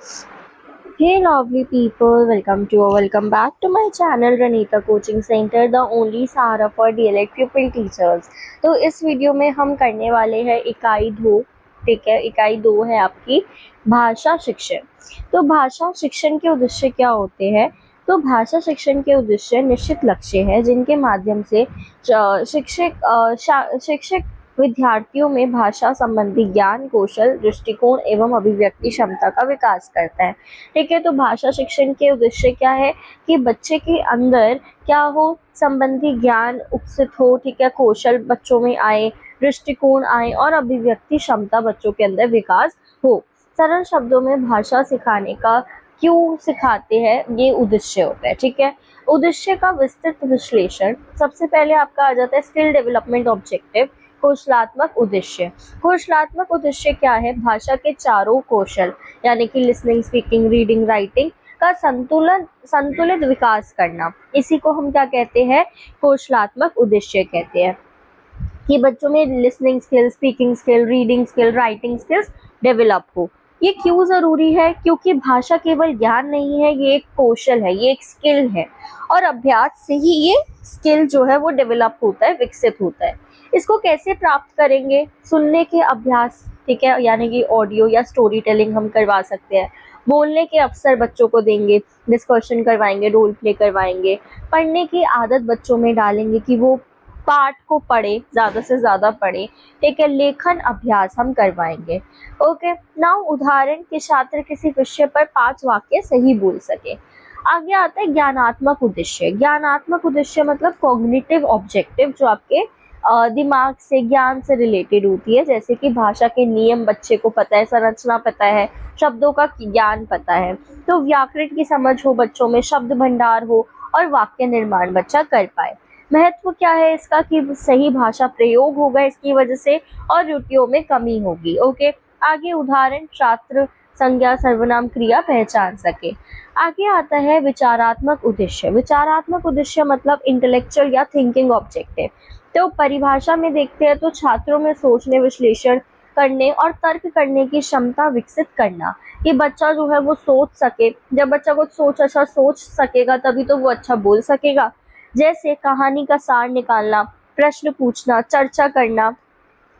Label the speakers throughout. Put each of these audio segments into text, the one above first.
Speaker 1: Hey lovely people, welcome back to my channel Ranita Coaching Center, the only Sahara for DLED pupil teachers। तो इस video में हम करने वाले हैं इकाई 2। ठीक है, इकाई 2 है आपकी भाषा शिक्षण। तो भाषा शिक्षण के उद्देश्य क्या होते हैं? तो भाषा शिक्षण के उद्देश्य निश्चित लक्ष्य है जिनके माध्यम से शिक्षक विद्यार्थियों में भाषा संबंधी ज्ञान, कौशल, दृष्टिकोण एवं अभिव्यक्ति क्षमता का विकास करता है। ठीक है, तो भाषा शिक्षण के उद्देश्य क्या है कि बच्चे के अंदर क्या हो, संबंधी ज्ञान विकसित हो। ठीक है, कौशल बच्चों में आए, दृष्टिकोण आए और अभिव्यक्ति क्षमता बच्चों के अंदर विकास हो। सरल शब्दों में भाषा सिखाने का क्यों सिखाते हैं, ये उद्देश्य होता है। ठीक है, उद्देश्य का विस्तृत विश्लेषण। सबसे पहले आपका आ जाता है स्किल डेवलपमेंट ऑब्जेक्टिव, कौशलात्मक उद्देश्य। कौशलात्मक उद्देश्य क्या है? भाषा के चारों कौशल यानी कि लिसनिंग, स्पीकिंग, रीडिंग, राइटिंग का संतुलित विकास करना। इसी को हम क्या कहते हैं? कौशलात्मक उद्देश्य कहते हैं कि बच्चों में listening skill, speaking skill, reading skill, writing skills develop हो। ये क्यों ज़रूरी है? क्योंकि भाषा केवल ज्ञान नहीं है, ये एक कौशल है, ये एक स्किल है और अभ्यास से ही ये स्किल जो है वो डेवलप होता है, विकसित होता है। इसको कैसे प्राप्त करेंगे? सुनने के अभ्यास, ठीक है, यानी कि ऑडियो या स्टोरी टेलिंग हम करवा सकते हैं। बोलने के अवसर बच्चों को देंगे, डिस्कशन करवाएंगे, रोल प्ले करवाएंगे। पढ़ने की आदत बच्चों में डालेंगे कि वो पाठ को पढ़े, ज़्यादा से ज़्यादा पढ़े। ठीक है, लेखन अभ्यास हम करवाएंगे। ओके, नाउ उदाहरण के छात्र किसी विषय पर 5 वाक्य सही बोल सके। आगे आता है ज्ञानात्मक उद्देश्य। ज्ञानात्मक उद्देश्य मतलब कॉग्निटिव ऑब्जेक्टिव, जो आपके दिमाग से, ज्ञान से रिलेटेड होती है। जैसे कि भाषा के नियम बच्चे को पता है, संरचना पता है, शब्दों का ज्ञान पता है, तो व्याकरण की समझ हो बच्चों में, शब्द भंडार हो और वाक्य निर्माण बच्चा कर पाए। महत्व क्या है इसका कि सही भाषा प्रयोग होगा इसकी वजह से और त्रुटियों में कमी होगी। ओके, आगे उदाहरण छात्र संज्ञा, सर्वनाम, क्रिया पहचान सके। आगे आता है विचारात्मक उद्देश्य। विचारात्मक उद्देश्य मतलब इंटेलेक्चुअल या थिंकिंग ऑब्जेक्टिव। तो परिभाषा में देखते हैं तो छात्रों में सोचने, विश्लेषण करने और तर्क करने की क्षमता विकसित करना, कि बच्चा जो है वो सोच सके। जब बच्चा कुछ अच्छा सोच सकेगा तभी तो वो अच्छा बोल सकेगा। जैसे कहानी का सार निकालना, प्रश्न पूछना, चर्चा करना।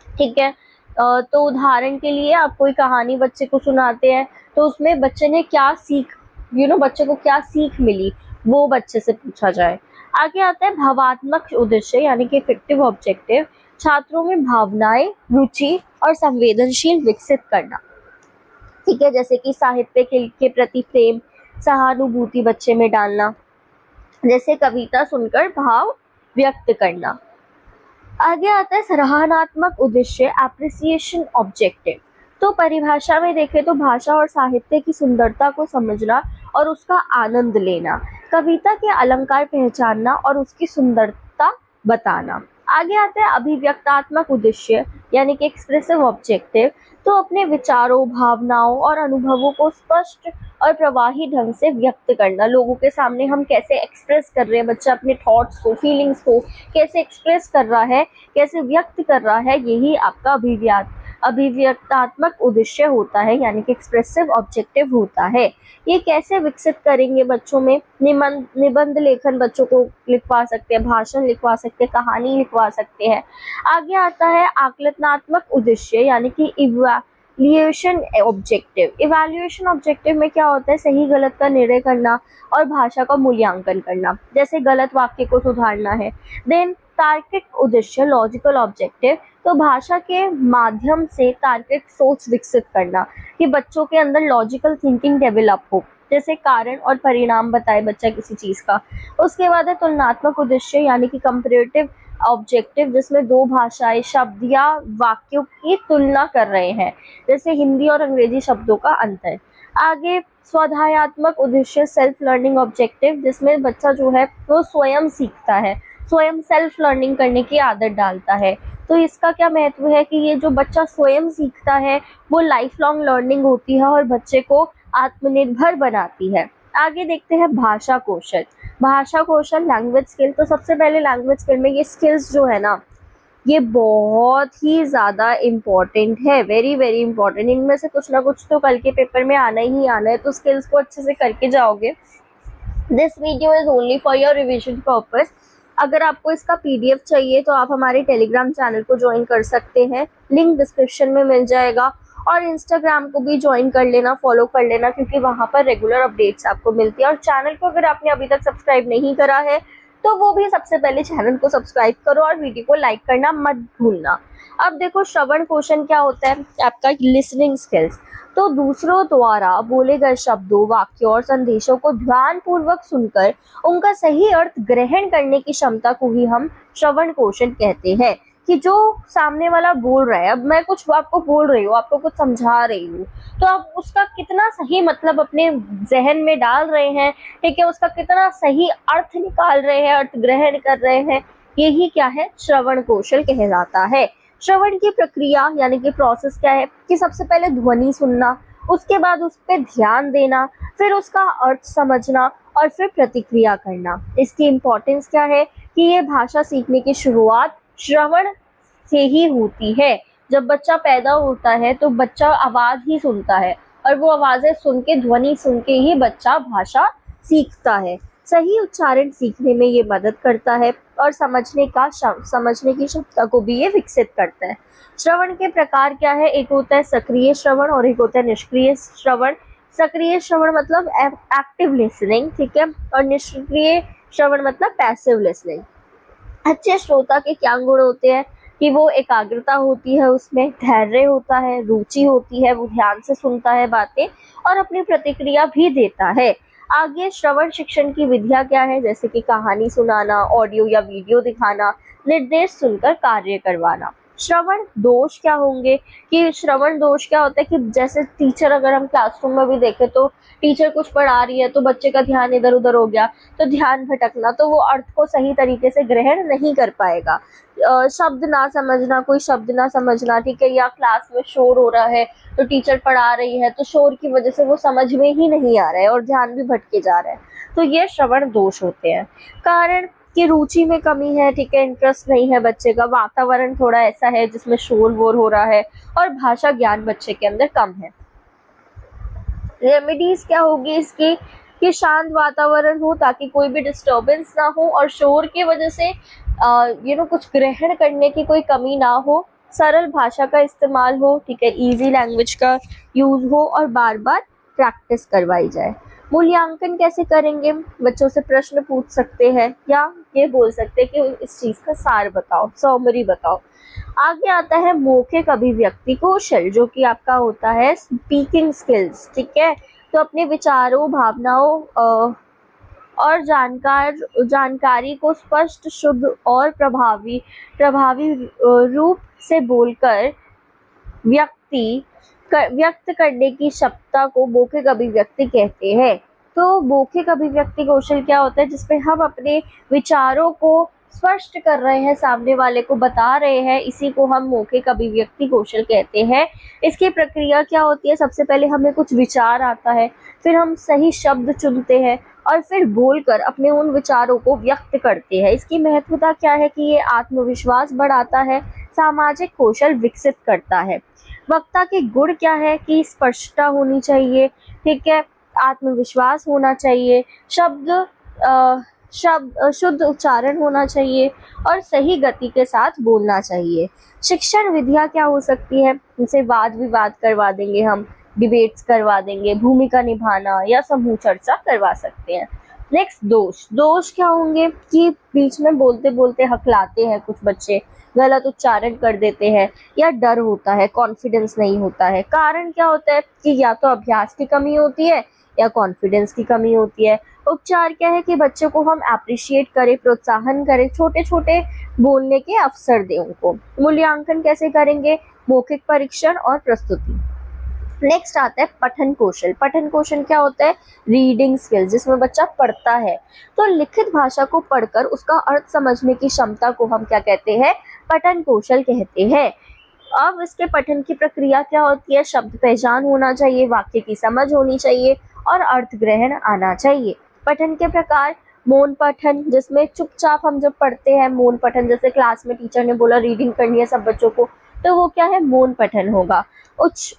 Speaker 1: ठीक है, तो उदाहरण के लिए आप कोई कहानी बच्चे को सुनाते हैं तो उसमें बच्चे ने क्या सीख, बच्चे को क्या सीख मिली, वो बच्चे से पूछा जाए। आगे आता है भावात्मक उद्देश्य यानी कि इफेक्टिव ऑब्जेक्टिव। छात्रों में भावनाएं, रुचि और संवेदनशील विकसित करना। ठीक है, जैसे कि साहित्य के प्रति प्रेम, सहानुभूति बच्चे में डालना। जैसे कविता सुनकर भाव व्यक्त करना। आगे आता है सराहनात्मक उद्देश्य, एप्रिसिएशन ऑब्जेक्टिव। तो परिभाषा में देखें तो भाषा और साहित्य की सुंदरता को समझना और उसका आनंद लेना, कविता के अलंकार पहचानना और उसकी सुंदरता बताना। आगे आता है अभिव्यक्तात्मक उद्देश्य यानी कि एक्सप्रेसिव ऑब्जेक्टिव। तो अपने विचारों, भावनाओं और अनुभवों को स्पष्ट और प्रवाही ढंग से व्यक्त करना। लोगों के सामने हम कैसे एक्सप्रेस कर रहे हैं, बच्चा अपने थॉट्स को, फीलिंग्स को कैसे एक्सप्रेस कर रहा है, कैसे व्यक्त कर रहा है, यही आपका अभिव्यक्तात्मक उद्देश्य होता है यानी कि एक्सप्रेसिव ऑब्जेक्टिव होता है। ये कैसे विकसित करेंगे बच्चों में? निबंध लेखन बच्चों को लिखवा सकते हैं, भाषण लिखवा सकते हैं, कहानी लिखवा सकते हैं। आगे आता है आकलनात्मक उद्देश्य यानी कि इवैल्यूएशन ऑब्जेक्टिव। इवैल्यूएशन ऑब्जेक्टिव में क्या होता है? सही गलत का निर्णय करना और भाषा का मूल्यांकन करना, जैसे गलत वाक्य को सुधारना है। देन तार्किक उद्देश्य, लॉजिकल ऑब्जेक्टिव। तो भाषा के माध्यम से तार्किक सोच विकसित करना, कि बच्चों के अंदर लॉजिकल थिंकिंग डेवलप हो, जैसे कारण और परिणाम बताए बच्चा किसी चीज का। उसके बाद है तुलनात्मक उद्देश्य यानी कि कंपैरेटिव ऑब्जेक्टिव, जिसमें दो भाषाएं, शब्द या वाक्यों की तुलना कर रहे हैं, जैसे हिंदी और अंग्रेजी शब्दों का अंतर। आगे स्वाध्यायात्मक उद्देश्य, सेल्फ लर्निंग ऑब्जेक्टिव, जिसमें बच्चा जो है वो स्वयं सीखता है, स्वयं सेल्फ लर्निंग करने की आदत डालता है। तो इसका क्या महत्व है कि ये जो बच्चा स्वयं सीखता है वो लाइफ लॉन्ग लर्निंग होती है और बच्चे को आत्मनिर्भर बनाती है। आगे देखते हैं भाषा कौशल। भाषा कौशल, लैंग्वेज स्किल। तो सबसे पहले लैंग्वेज स्किल में ये स्किल्स जो है ना, ये बहुत ही ज़्यादा इम्पोर्टेंट है, वेरी वेरी इम्पोर्टेंट। इनमें से कुछ ना कुछ तो कल के पेपर में आना ही आना है, तो स्किल्स को अच्छे से करके जाओगे। This video is only for your revision purpose. अगर आपको इसका पीडीएफ चाहिए तो आप हमारे टेलीग्राम चैनल को ज्वाइन कर सकते हैं, लिंक डिस्क्रिप्शन में मिल जाएगा। और इंस्टाग्राम को भी ज्वाइन कर लेना, फॉलो कर लेना, क्योंकि वहाँ पर रेगुलर अपडेट्स आपको मिलती है। और चैनल को अगर आपने अभी तक सब्सक्राइब नहीं करा है तो वो भी सबसे पहले चैनल को सब्सक्राइब करो और वीडियो को लाइक करना मत भूलना। अब देखो, श्रवण कौशल क्या होता है, आपका लिसनिंग स्किल्स। तो दूसरों द्वारा बोले गए शब्दों, वाक्यों और संदेशों को ध्यानपूर्वक सुनकर उनका सही अर्थ ग्रहण करने की क्षमता को ही हम श्रवण कौशल कहते हैं। कि जो सामने वाला बोल रहा है, अब मैं कुछ आपको बोल रही हूँ, आपको कुछ समझा रही हूँ, तो आप उसका कितना सही मतलब अपने जहन में डाल रहे हैं, ठीक है, उसका कितना सही अर्थ निकाल रहे हैं, अर्थ ग्रहण कर रहे हैं, यही क्या है, श्रवण कौशल कहलाता है। श्रवण की प्रक्रिया यानी कि प्रोसेस क्या है कि सबसे पहले ध्वनि सुनना, उसके बाद उस पर ध्यान देना, फिर उसका अर्थ समझना और फिर प्रतिक्रिया करना। इसकी इम्पोर्टेंस क्या है कि ये भाषा सीखने की शुरुआत श्रवण से ही होती है। जब बच्चा पैदा होता है तो बच्चा आवाज ही सुनता है, और वो आवाजें सुन के, ध्वनि सुन के ही बच्चा भाषा सीखता है। सही उच्चारण सीखने में ये मदद करता है और समझने की क्षमता को भी ये विकसित करता है। श्रवण के प्रकार क्या है, एक होता है सक्रिय श्रवण और एक होता है निष्क्रिय श्रवण। सक्रिय श्रवण मतलब एक्टिव लिसनिंग, ठीक है, और निष्क्रिय श्रवण मतलब पैसिव लिसनिंग। अच्छे श्रोता के क्या गुण होते हैं कि वो एकाग्रता होती है, उसमें धैर्य होता है, रुचि होती है, वो ध्यान से सुनता है बातें और अपनी प्रतिक्रिया भी देता है। आगे श्रवण शिक्षण की विधियां क्या है, जैसे कि कहानी सुनाना, ऑडियो या वीडियो दिखाना, निर्देश सुनकर कार्य करवाना। श्रवण दोष क्या होंगे कि श्रवण दोष क्या होता है कि जैसे टीचर, अगर हम क्लासरूम में भी देखें तो टीचर कुछ पढ़ा रही है तो बच्चे का ध्यान इधर उधर हो गया, तो ध्यान भटकना, तो वो अर्थ को सही तरीके से ग्रहण नहीं कर पाएगा। शब्द ना समझना, कोई शब्द ना समझना, ठीक है, या क्लास में शोर हो रहा है तो टीचर पढ़ा रही है तो शोर की वजह से वो समझ में ही नहीं आ रहा है और ध्यान भी भटके जा रहा है, तो ये श्रवण दोष होते हैं। कारण कि रुचि में कमी है, ठीक है, इंटरेस्ट नहीं है बच्चे का, वातावरण थोड़ा ऐसा है जिसमें शोर वोर हो रहा है, और भाषा ज्ञान बच्चे के अंदर कम है। रेमेडीज क्या होगी इसकी कि शांत वातावरण हो ताकि कोई भी डिस्टर्बेंस ना हो और शोर की वजह से कुछ ग्रहण करने की कोई कमी ना हो, सरल भाषा का इस्तेमाल हो, ठीक है, इजी लैंग्वेज का यूज हो और बार बार प्रैक्टिस करवाई जाए। मूल्यांकन कैसे करेंगे, बच्चों से प्रश्न पूछ सकते हैं या ये बोल सकते हैं कि इस चीज का सार बताओ, समरी बताओ। आगे आता है मौखिक अभिव्यक्ति कौशल, जो कि आपका होता है स्पीकिंग स्किल्स, ठीक है। तो अपने विचारों, भावनाओं और जानकारी को स्पष्ट, शुद्ध और प्रभावी रूप से बोलकर व्यक्त करने की क्षमता को मौखिक अभिव्यक्ति कहते हैं। तो मौखिक अभिव्यक्ति कौशल क्या होता है, जिसमें हम अपने विचारों को स्पष्ट कर रहे हैं, सामने वाले को बता रहे हैं, इसी को हम मौखिक अभिव्यक्ति कौशल कहते हैं। इसकी प्रक्रिया क्या होती है, सबसे पहले हमें कुछ विचार आता है, फिर हम सही शब्द चुनते हैं और फिर बोलकर अपने उन विचारों को व्यक्त करते हैं। इसकी महत्वता क्या है कि ये आत्मविश्वास बढ़ाता है, सामाजिक कौशल विकसित करता है। वक्ता के गुण क्या है कि स्पष्टता होनी चाहिए, ठीक है, आत्मविश्वास होना चाहिए, शुद्ध उच्चारण होना चाहिए और सही गति के साथ बोलना चाहिए। शिक्षण विधियां क्या हो सकती है, इनसे वाद विवाद करवा देंगे हम, डिबेट्स करवा देंगे, भूमिका निभाना या समूह चर्चा करवा सकते हैं। नेक्स्ट दोष क्या होंगे कि बीच में बोलते बोलते हकलाते हैं कुछ बच्चे, गलत उच्चारण कर देते हैं या डर होता है, कॉन्फिडेंस नहीं होता है। कारण क्या होता है कि या तो अभ्यास की कमी होती है या कॉन्फिडेंस की कमी होती है। उपचार क्या है कि बच्चों को हम अप्रिशिएट करें, प्रोत्साहन करें, छोटे छोटे बोलने के अवसर दें उनको। मूल्यांकन कैसे करेंगे, मौखिक परीक्षण और प्रस्तुति। नेक्स्ट आता है पठन कौशल। पठन कौशल क्या होता है, रीडिंग स्किल्स, जिसमें बच्चा पढ़ता है। तो लिखित भाषा को पढ़कर उसका अर्थ समझने की क्षमता को हम क्या कहते हैं, पठन कौशल कहते हैं। अब इसके पठन की प्रक्रिया क्या होती है, शब्द पहचान होना चाहिए, वाक्य की समझ होनी चाहिए और अर्थ ग्रहण आना चाहिए। पठन के प्रकार, मौन पठन, जिसमें चुपचाप हम जब पढ़ते हैं, मौन पठन जैसे क्लास में टीचर ने बोला रीडिंग करनी है सब बच्चों को, तो वो क्या है, मौन पठन होगा। उच्च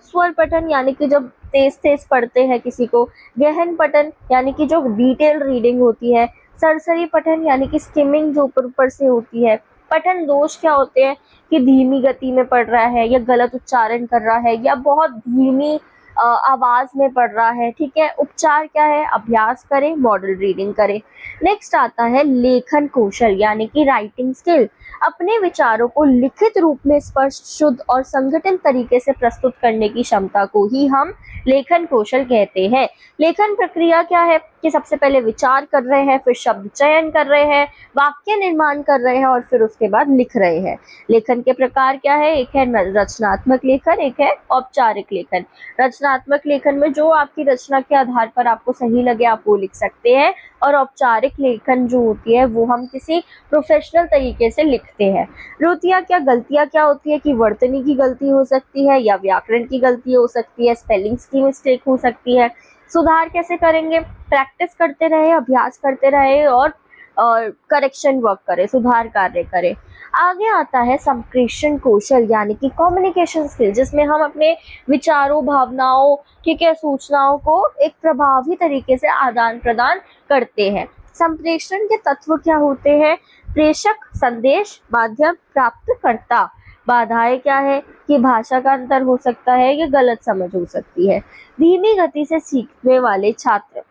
Speaker 1: स्वर पठन यानी कि जब तेज तेज पढ़ते हैं किसी को। गहन पठन यानी कि जो डिटेल रीडिंग होती है। सरसरी पठन यानी कि स्किमिंग जो ऊपर ऊपर से होती है। पठन दोष क्या होते हैं कि धीमी गति में पढ़ रहा है, या गलत उच्चारण कर रहा है, या बहुत धीमी आवाज में पढ़ रहा है। ठीक है। उपचार क्या है, अभ्यास करें, मॉडल रीडिंग करें। नेक्स्ट आता है लेखन कौशल यानी कि राइटिंग स्किल। अपने विचारों को लिखित रूप में स्पष्ट, शुद्ध और संगठित तरीके से प्रस्तुत करने की क्षमता को ही हम लेखन कौशल कहते हैं। लेखन प्रक्रिया क्या है कि सबसे पहले विचार कर रहे हैं, फिर शब्द चयन कर रहे हैं, वाक्य निर्माण कर रहे हैं और फिर उसके बाद लिख रहे हैं। लेखन के प्रकार क्या है, एक है रचनात्मक लेखन, एक है औपचारिक लेखन। रचनात्मक लेखन में जो आपकी रचना के आधार पर आपको सही लगे आप वो लिख सकते हैं, और औपचारिक लेखन जो होती है वो हम किसी प्रोफेशनल तरीके से लिखते हैं। त्रुटियां क्या, गलतियां क्या होती है कि वर्तनी की गलती हो सकती है, या व्याकरण की गलती हो सकती है, स्पेलिंग्स की मिस्टेक हो सकती है। सुधार कैसे करेंगे, प्रैक्टिस करते रहे, अभ्यास करते रहे और करेक्शन वर्क करें, सुधार कार्य करें। आगे आता है संप्रेषण कौशल यानी कि कम्युनिकेशन स्किल, जिसमें हम अपने विचारों, भावनाओं, ठीक है, सूचनाओं को एक प्रभावी तरीके से आदान प्रदान करते हैं। संप्रेषण के तत्व क्या होते हैं, प्रेषक, संदेश, माध्यम, प्राप्तकर्ता। बाधाएं क्या है कि भाषा का अंतर हो सकता है, या गलत समझ हो सकती है। धीमी गति से सीखने वाले छात्र,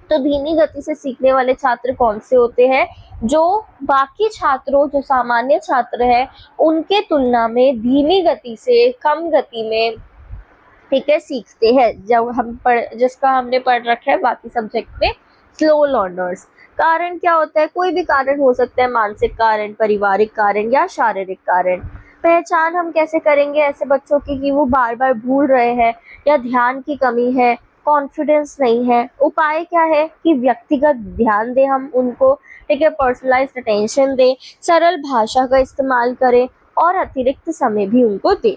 Speaker 1: तो धीमी गति से सीखने वाले छात्र कौन से होते हैं, जो बाकी छात्रों, जो सामान्य छात्र हैं उनके तुलना में धीमी गति से, कम गति में, ठीक है, सीखते हैं। जब हम जिसका हमने पढ़ रखा है बाकी सब्जेक्ट में स्लो लर्नर्स। कारण क्या होता है, कोई भी कारण हो सकता है, मानसिक कारण, पारिवारिक कारण या शारीरिक कारण। पहचान हम कैसे करेंगे ऐसे बच्चों की कि वो बार बार भूल रहे हैं, या ध्यान की कमी है, कॉन्फिडेंस नहीं है। उपाय क्या है कि व्यक्तिगत ध्यान दें हम उनको, ठीक है, पर्सनलाइज्ड अटेंशन दें, सरल भाषा का इस्तेमाल करें और अतिरिक्त समय भी उनको दें।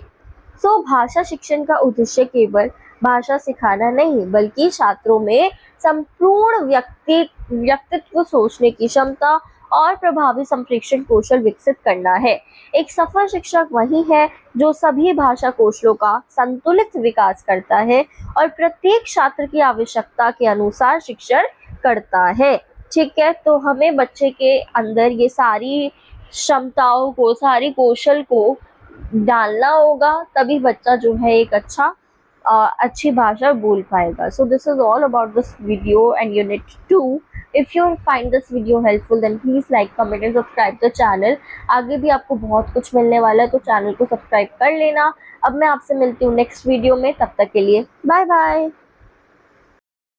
Speaker 1: भाषा शिक्षण का उद्देश्य केवल भाषा सिखाना नहीं, बल्कि छात्रों में संपूर्ण व्यक्तित्व, सोचने की क्षमता और प्रभावी संप्रेषण कौशल विकसित करना है। एक सफल शिक्षक वही है जो सभी भाषा कौशलों का संतुलित विकास करता है और प्रत्येक छात्र की आवश्यकता के अनुसार शिक्षण करता है। ठीक है, तो हमें बच्चे के अंदर ये सारी क्षमताओं को, सारी कौशल को डालना होगा, तभी बच्चा जो है एक अच्छी भाषा बोल पाएगा। So this is all about this video and unit 2. If you find this video helpful then please like, comment and subscribe the channel. आगे भी आपको बहुत कुछ मिलने वाला है, तो चैनल को सब्सक्राइब कर लेना। अब मैं आपसे मिलती हूँ नेक्स्ट वीडियो में, तब तक के लिए बाय बाय।